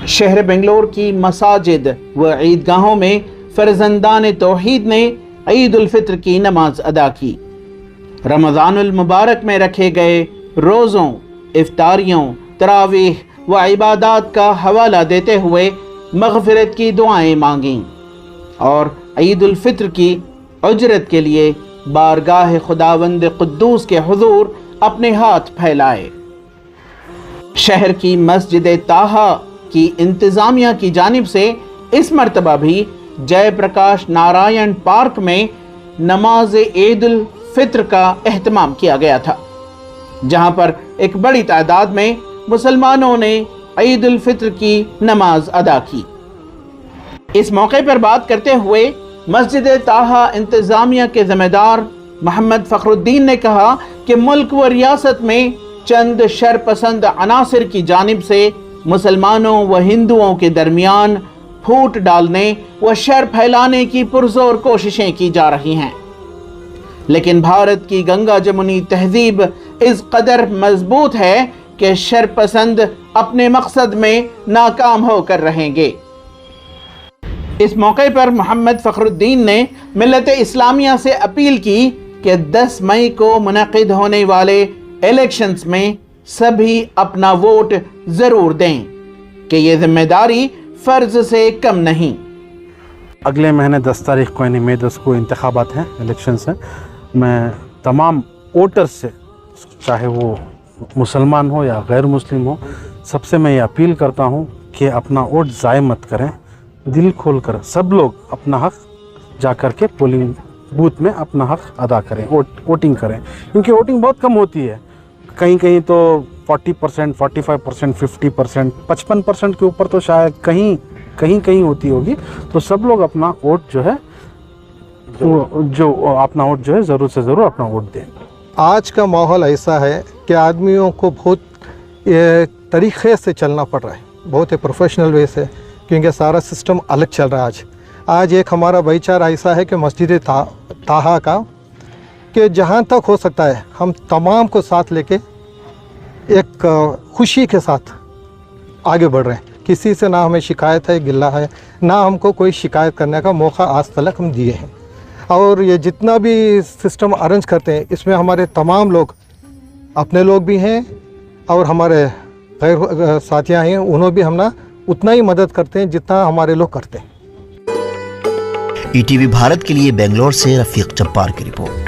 شہر بنگلور کی مساجد و عیدگاہوں میں فرزندان توحید نے عید الفطر کی نماز ادا کی۔ رمضان المبارک میں رکھے گئے روزوں، افطاریوں، تراویح و عبادات کا حوالہ دیتے ہوئے مغفرت کی دعائیں مانگیں اور عید الفطر کی اجرت کے لیے بارگاہ خداوند قدوس کے حضور اپنے ہاتھ پھیلائے۔ شہر کی مسجد طٰہٰ کی انتظامیہ کی جانب سے اس مرتبہ بھی جے پرکاش نارائن پارک میں نماز عید الفطر کا اہتمام کیا گیا تھا، جہاں پر ایک بڑی تعداد میں مسلمانوں نے عید الفطر کی نماز ادا کی۔ اس موقع پر بات کرتے ہوئے مسجد طٰہٰ انتظامیہ کے ذمہ دار محمد فخر الدین نے کہا کہ ملک و ریاست میں چند شرپسند عناصر کی جانب سے مسلمانوں و ہندوؤں کے درمیان پھوٹ ڈالنے و شر پھیلانے کی پرزور کوششیں کی جا رہی ہیں، لیکن بھارت کی گنگا جمنی تہذیب اس قدر مضبوط ہے کہ شرپسند اپنے مقصد میں ناکام ہو کر رہیں گے۔ اس موقع پر محمد فخر الدین نے ملت اسلامیہ سے اپیل کی کہ 10 مئی کو منعقد ہونے والے الیکشنز میں سبھی اپنا ووٹ ضرور دیں کہ یہ ذمہ داری فرض سے کم نہیں۔ اگلے مہینے 10 تاریخ کو یعنی مئی 10 کو انتخابات ہیں، الیکشنز ہیں۔ میں تمام ووٹر سے، چاہے وہ مسلمان ہو یا غیر مسلم ہو، سب سے میں یہ اپیل کرتا ہوں کہ اپنا ووٹ ضائع مت کریں، دل کھول کر سب لوگ اپنا حق جا کر کے پولنگ بوتھ میں اپنا حق ادا کریں، ووٹنگ کریں، کیونکہ ووٹنگ بہت کم ہوتی ہے، کہیں کہیں تو 40%، 45%، 50%، 55% کے اوپر تو شاید کہیں ہوتی ہوگی۔ تو سب لوگ اپنا ووٹ جو ہے اپنا ووٹ جو ہے ضرور سے ضرور اپنا ووٹ دیں۔ آج کا ماحول ایسا ہے کہ آدمیوں کو بہت طریقے سے چلنا پڑ رہا ہے، بہت ہی پروفیشنل وے سے، کیونکہ سارا سسٹم الگ چل رہا ہے۔ آج ایک ہمارا بھائی چارہ ایسا ہے کہ مسجد طٰہٰ کا کہ جہاں تک ہو سکتا ہے ہم تمام کو ساتھ لے کے ایک خوشی کے ساتھ آگے بڑھ رہے ہیں۔ کسی سے نہ ہمیں شکایت ہے، گلہ ہے، نہ ہم کو کوئی شکایت کرنے کا موقع آج تک ہم دیے ہیں۔ اور یہ جتنا بھی سسٹم ارینج کرتے ہیں، اس میں ہمارے تمام لوگ اپنے لوگ بھی ہیں اور ہمارے غیر ساتھیاں ہیں، انہوں بھی ہم اتنا ہی مدد کرتے ہیں جتنا ہمارے لوگ کرتے ہیں۔ ETV بھارت کے لیے بنگلور سے رفیق جبار کی رپورٹ۔